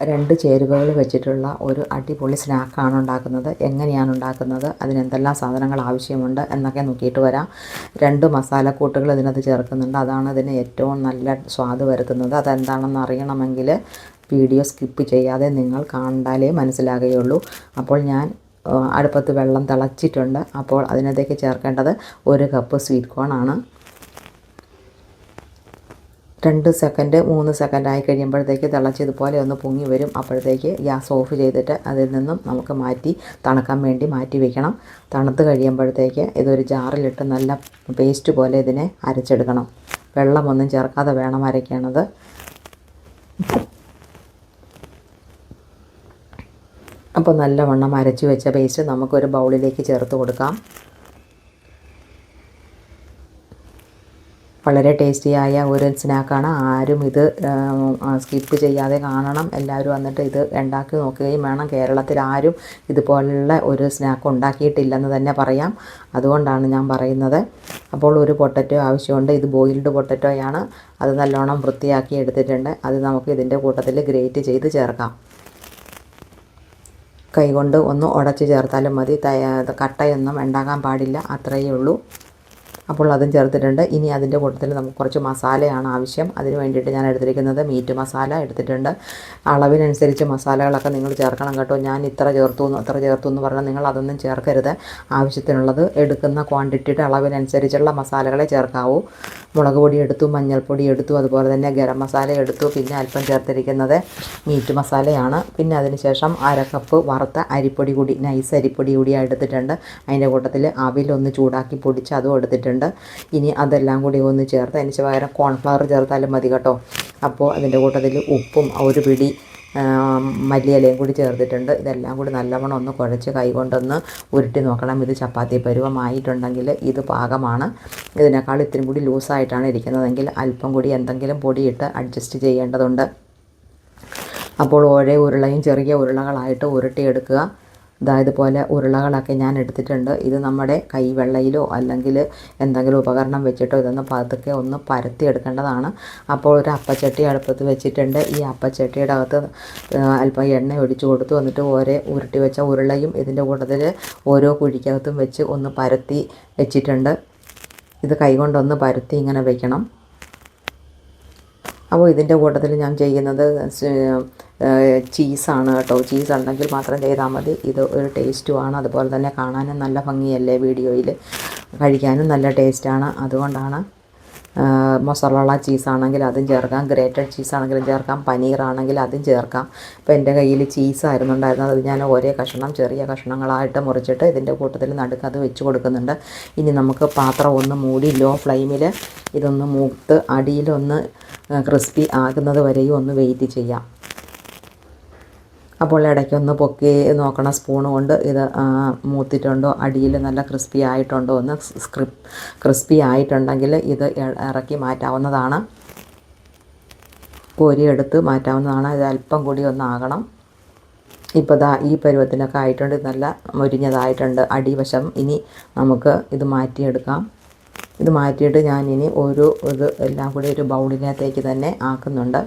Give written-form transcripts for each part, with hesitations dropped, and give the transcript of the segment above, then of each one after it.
2 ചേരുവകൾ വെച്ചിട്ടുള്ള ഒരു അടിപൊളി സ്നാക്കാണ് ഉണ്ടാക്കുന്നത്. എങ്ങനെയാണ് ഉണ്ടാക്കുന്നത്, അതിനെന്തെല്ലാം സാധനങ്ങൾ ആവശ്യമുണ്ട് എന്നൊക്കെ നോക്കിയിട്ട് വരാം. 2 മസാലക്കൂട്ടുകൾ ഇതിനകത്ത് ചേർക്കുന്നുണ്ട്. അതാണ് ഇതിന് ഏറ്റവും നല്ല സ്വാദ് വരുത്തുന്നത്. അതെന്താണെന്ന് അറിയണമെങ്കിൽ വീഡിയോ സ്കിപ്പ് ചെയ്യാതെ നിങ്ങൾ കണ്ടാലേ മനസ്സിലാകുകയുള്ളൂ. അപ്പോൾ ഞാൻ അടുപ്പത്ത് വെള്ളം തിളച്ചിട്ടുണ്ട്. അപ്പോൾ അതിനകത്തേക്ക് ചേർക്കേണ്ടത് 1 കപ്പ് സ്വീറ്റ് കോൺ ആണ്. 2 സെക്കൻഡ് 3 സെക്കൻഡ് ആയി കഴിയുമ്പോഴത്തേക്ക് തിളച്ച് ഇതുപോലെ ഒന്ന് പൊങ്ങി വരും. അപ്പോഴത്തേക്ക് ഗ്യാസ് ഓഫ് ചെയ്തിട്ട് അതിൽ നിന്നും നമുക്ക് തണുക്കാൻ വേണ്ടി മാറ്റി വയ്ക്കണം. തണുത്ത് കഴിയുമ്പോഴത്തേക്ക് ഇതൊരു ജാറിലിട്ട് നല്ല പേസ്റ്റ് പോലെ ഇതിനെ അരച്ചെടുക്കണം. വെള്ളമൊന്നും ചേർക്കാതെ വേണം അരയ്ക്കണത്. അപ്പോൾ നല്ലവണ്ണം അരച്ച് വെച്ച പേസ്റ്റ് നമുക്കൊരു ബൗളിലേക്ക് ചേർത്ത് കൊടുക്കാം. വളരെ ടേസ്റ്റിയായ ഒരു സ്നാക്കാണ്. ആരും ഇത് സ്കിപ്പ് ചെയ്യാതെ കാണണം. എല്ലാവരും വന്നിട്ട് ഇത് ഉണ്ടാക്കി നോക്കുകയും വേണം. കേരളത്തിൽ ആരും ഇതുപോലുള്ള ഒരു സ്നാക്ക് ഉണ്ടാക്കിയിട്ടില്ലെന്ന് തന്നെ പറയാം. അതുകൊണ്ടാണ് ഞാൻ പറയുന്നത്. അപ്പോൾ ഒരു പൊട്ടറ്റോ ആവശ്യമുണ്ട്. ഇത് ബോയിൽഡ് പൊട്ടറ്റോയാണ്. അത് നല്ലോണം വൃത്തിയാക്കി എടുത്തിട്ടുണ്ട്. അത് നമുക്ക് ഇതിൻ്റെ കൂട്ടത്തിൽ ഗ്രേറ്റ് ചെയ്ത് ചേർക്കാം. കൈകൊണ്ട് ഒന്ന് ഉടച്ച് ചേർത്താലും മതി. കട്ടയൊന്നും ഉണ്ടാകാൻ പാടില്ല. അത്രയേ ഉള്ളൂ. അപ്പോൾ അതും ചേർത്തിട്ടുണ്ട്. ഇനി അതിൻ്റെ കൂട്ടത്തിൽ നമുക്ക് കുറച്ച് മസാലയാണ് ആവശ്യം. അതിന് വേണ്ടിയിട്ട് ഞാൻ എടുത്തിരിക്കുന്നത് മീറ്റ് മസാല എടുത്തിട്ടുണ്ട്. അളവിനനുസരിച്ച് മസാലകളൊക്കെ നിങ്ങൾ ചേർക്കണം കേട്ടോ. ഞാൻ അത്ര ചേർത്തു എന്ന് പറഞ്ഞാൽ നിങ്ങൾ അതൊന്നും ചേർക്കരുത്. ആവശ്യത്തിനുള്ളത് എടുക്കുന്ന ക്വാണ്ടിറ്റിയുടെ അളവിനനുസരിച്ചുള്ള മസാലകളെ ചേർക്കാവൂ. മുളക് പൊടി എടുത്തു, മഞ്ഞൾപ്പൊടി എടുത്തു, അതുപോലെ തന്നെ ഗരം മസാല എടുത്തു. പിന്നെ അല്പം ചേർത്തിരിക്കുന്നത് മീറ്റ് മസാലയാണ്. പിന്നെ അതിന് ശേഷം 1/2 കപ്പ് വറുത്ത അരിപ്പൊടി കൂടി, നൈസ് അരിപ്പൊടി കൂടി എടുത്തിട്ടുണ്ട്. അതിൻ്റെ കൂട്ടത്തിൽ അവിലൊന്ന് ചൂടാക്കി പൊടിച്ച് അതും എടുത്തിട്ടുണ്ട്. ഇനി അതെല്ലാം കൂടി ഒന്ന് ചേർത്ത് അതിന് പകരം കോൺഫ്ലവർ ചേർത്താലും മതി കേട്ടോ. അപ്പോൾ അതിൻ്റെ കൂട്ടത്തിൽ ഉപ്പും 1 പിടി മല്ലിയിലയും കൂടി ചേർത്തിട്ടുണ്ട്. ഇതെല്ലാം കൂടി നല്ലവണ്ണം ഒന്ന് കുഴച്ച് കൈകൊണ്ടൊന്ന് ഉരുട്ടി നോക്കണം. ഇത് ചപ്പാത്തി പരുവമായിട്ടുണ്ടെങ്കിൽ ഇത് പാകമാണ്. ഇതിനേക്കാൾ ഇത്തിരി കൂടി ലൂസായിട്ടാണ് ഇരിക്കുന്നതെങ്കിൽ അല്പം കൂടി എന്തെങ്കിലും പൊടിയിട്ട് അഡ്ജസ്റ്റ് ചെയ്യേണ്ടതുണ്ട്. അപ്പോൾ ഓരോ ഉരുളയും ചെറിയ ഉരുളകളായിട്ട് ഉരുട്ടിയെടുക്കുക. ഇതുപോലെ ഉരുളകളൊക്കെ ഞാൻ എടുത്തിട്ടുണ്ട്. ഇത് നമ്മുടെ കൈവെള്ളയിലോ അല്ലെങ്കിൽ എന്തെങ്കിലും ഉപകരണം വെച്ചിട്ടോ ഇതൊന്ന് പതുക്കെ ഒന്ന് പരത്തി എടുക്കേണ്ടതാണ്. അപ്പോൾ ഒരു അപ്പച്ചട്ടി അടുപ്പത്ത് വെച്ചിട്ടുണ്ട്. ഈ അപ്പച്ചട്ടിയുടെ അകത്ത് അല്പം എണ്ണ ഒഴിച്ചു കൊടുത്തു. എന്നിട്ട് ഉരുട്ടി വെച്ച ഉരുളയും ഇതിൻ്റെ കൂട്ടത്തിൽ ഓരോ കുഴിക്കകത്തും വെച്ച് ഒന്ന് പരത്തി വെച്ചിട്ടുണ്ട്. ഇത് കൈകൊണ്ടൊന്ന് പരത്തി ഇങ്ങനെ വയ്ക്കണം. അപ്പോൾ ഇതിൻ്റെ കൂട്ടത്തിൽ ഞാൻ ചെയ്യുന്നത് ചീസാണ് കേട്ടോ. ചീസ് ഉണ്ടെങ്കിൽ മാത്രം ചെയ്താൽ മതി. ഇത് ഒരു ടേസ്റ്റുമാണ്. അതുപോലെ തന്നെ കാണാനും നല്ല ഭംഗിയല്ലേ വീഡിയോയിൽ, കഴിക്കാനും നല്ല ടേസ്റ്റാണ്. അതുകൊണ്ടാണ് മൊസറല്ല ചീസാണെങ്കിൽ അതും ചേർക്കാം, ഗ്രേറ്റഡ് ചീസാണെങ്കിലും ചേർക്കാം, പനീറാണെങ്കിൽ അതും ചേർക്കാം. ഇപ്പോൾ എൻ്റെ കയ്യിൽ ചീസായിരുന്നു ഉണ്ടായിരുന്നത്. അത് ഞാൻ ഓരോ കഷ്ണം ചെറിയ കഷ്ണങ്ങളായിട്ട് മുറിച്ചിട്ട് ഇതിൻ്റെ കൂട്ടത്തിൽ നടുക്ക് അത് വെച്ച് കൊടുക്കുന്നുണ്ട്. ഇനി നമുക്ക് പാത്രം ഒന്ന് മൂടി ലോ ഫ്ലെയിമിൽ ഇതൊന്ന് മൂത്ത് അടിയിലൊന്ന് ക്രിസ്പി ആകുന്നത് വരെയും ഒന്ന് വെയിറ്റ് ചെയ്യാം. അപ്പോൾ ഇടയ്ക്കൊന്ന് പൊക്കി നോക്കണം സ്പൂൺ കൊണ്ട്. ഇത് മൂത്തിട്ടുണ്ടോ, അടിയിൽ നല്ല ക്രിസ്പി ആയിട്ടുണ്ടോ എന്ന്. ക്രിസ്പി ആയിട്ടുണ്ടെങ്കിൽ ഇത് ഇറക്കി മാറ്റാവുന്നതാണ്, കോരിയെടുത്ത് മാറ്റാവുന്നതാണ്. ഇത് അല്പം കൂടി ഒന്നാകണം. ഇപ്പോൾ ഈ പരുവത്തിനൊക്കെ ആയിട്ടുണ്ട്. നല്ല മൊരിഞ്ഞതായിട്ടുണ്ട് അടിവശം. ഇനി നമുക്ക് ഇത് മാറ്റിയെടുക്കാം. ഇത് മാറ്റിയിട്ട് ഞാനിനി ഇത് എല്ലാം കൂടി ഒരു ബൗളിനകത്തേക്ക് തന്നെ ആക്കുന്നുണ്ട്.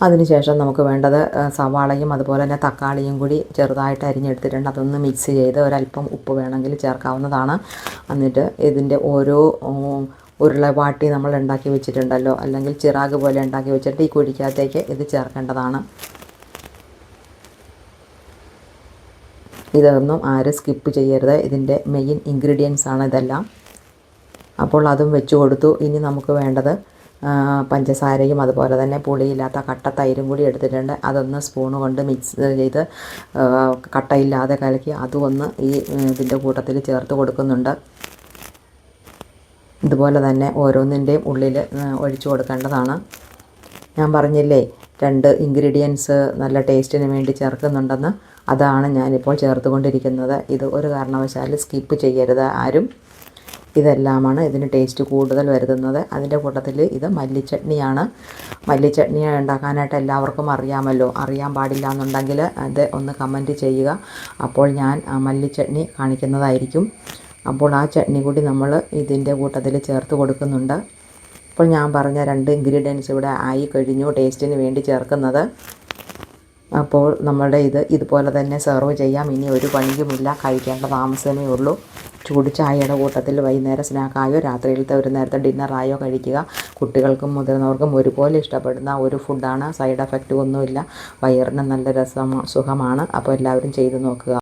അതിനുശേഷം നമുക്ക് വേണ്ടത് സവാളയും അതുപോലെ തന്നെ തക്കാളിയും കൂടി ചെറുതായിട്ട് അരിഞ്ഞെടുത്തിട്ടുണ്ട്. അതൊന്ന് മിക്സ് ചെയ്ത് ഒരല്പം ഉപ്പ് വേണമെങ്കിൽ ചേർക്കാവുന്നതാണ്. എന്നിട്ട് ഇതിൻ്റെ ഓരോ ഉരുള വാട്ടി നമ്മൾ ഉണ്ടാക്കി വെച്ചിട്ടുണ്ടല്ലോ, അല്ലെങ്കിൽ ചിറാഗ് പോലെ ഉണ്ടാക്കി വെച്ചിട്ട് ഈ കുഴിക്കകത്തേക്ക് ഇത് ചേർക്കേണ്ടതാണ്. ഇതൊന്നും ആരും സ്കിപ്പ് ചെയ്യരുത്. ഇതിൻ്റെ മെയിൻ ഇൻഗ്രീഡിയൻസ് ആണ് ഇതെല്ലാം. അപ്പോൾ അതും വെച്ച് കൊടുത്തു. ഇനി നമുക്ക് വേണ്ടത് പഞ്ചസാരയും അതുപോലെ തന്നെ പുളിയില്ലാത്ത കട്ട തൈരും കൂടി എടുത്തിട്ടുണ്ട്. അതൊന്ന് സ്പൂൺ കൊണ്ട് മിക്സ് ചെയ്ത് കട്ടയില്ലാതെ കലക്കി അതും ഒന്ന് ഇതിൻ്റെ കൂട്ടത്തിൽ ചേർത്ത് കൊടുക്കുന്നുണ്ട്. ഇതുപോലെ തന്നെ ഓരോന്നിൻ്റെയും ഉള്ളിൽ ഒഴിച്ചു കൊടുക്കേണ്ടതാണ്. ഞാൻ പറഞ്ഞില്ലേ 2 ഇൻഗ്രീഡിയൻസ് നല്ല ടേസ്റ്റിന് വേണ്ടി ചേർക്കുന്നുണ്ടെന്ന്. അതാണ് ഞാനിപ്പോൾ ചേർത്തുകൊണ്ടിരിക്കുന്നത്. ഇത് ഒരു കാരണവശാലും സ്കിപ്പ് ചെയ്യരുത് ആരും. ഇതെല്ലാമാണ് ഇതിന് ടേസ്റ്റ് കൂടുതൽ വരുത്തുന്നത്. അതിൻ്റെ കൂട്ടത്തിൽ ഇത് മല്ലിച്ചട്നിയാണ്. മല്ലിച്ചട്നി ഉണ്ടാക്കാനായിട്ട് എല്ലാവർക്കും അറിയാമല്ലോ. അറിയാൻ പാടില്ല എന്നുണ്ടെങ്കിൽ അത് ഒന്ന് കമൻറ്റ് ചെയ്യുക. അപ്പോൾ ഞാൻ മല്ലിച്ചട്നി കാണിക്കുന്നതായിരിക്കും. അപ്പോൾ ആ ചട്നി കൂടി നമ്മൾ ഇതിൻ്റെ കൂട്ടത്തിൽ ചേർത്ത് കൊടുക്കുന്നുണ്ട്. അപ്പോൾ ഞാൻ പറഞ്ഞ 2 ഇൻഗ്രീഡിയൻസ് ഇവിടെ ആയി കഴിഞ്ഞു ടേസ്റ്റിന് വേണ്ടി ചേർക്കുന്നത്. അപ്പോൾ നമ്മളുടെ ഇതുപോലെ തന്നെ സെർവ് ചെയ്യാം. ഇനി ഒരു പണിയുമില്ല, കഴിക്കേണ്ട താമസമേ ഉള്ളൂ. ചൂട് ചായയുടെ കൂട്ടത്തിൽ വൈകുന്നേരം സ്നാക്കായോ രാത്രിയിലത്തെ ഒരു നേരത്തെ ഡിന്നറായോ കഴിക്കുക. കുട്ടികൾക്കും മുതിർന്നവർക്കും ഒരുപോലെ ഇഷ്ടപ്പെടുന്ന ഒരു ഫുഡാണ്. സൈഡ് എഫക്റ്റ് ഒന്നുമില്ല, വയറിന് നല്ല സുഖമാണ്. അപ്പോൾ എല്ലാവരും ചെയ്ത് നോക്കുക.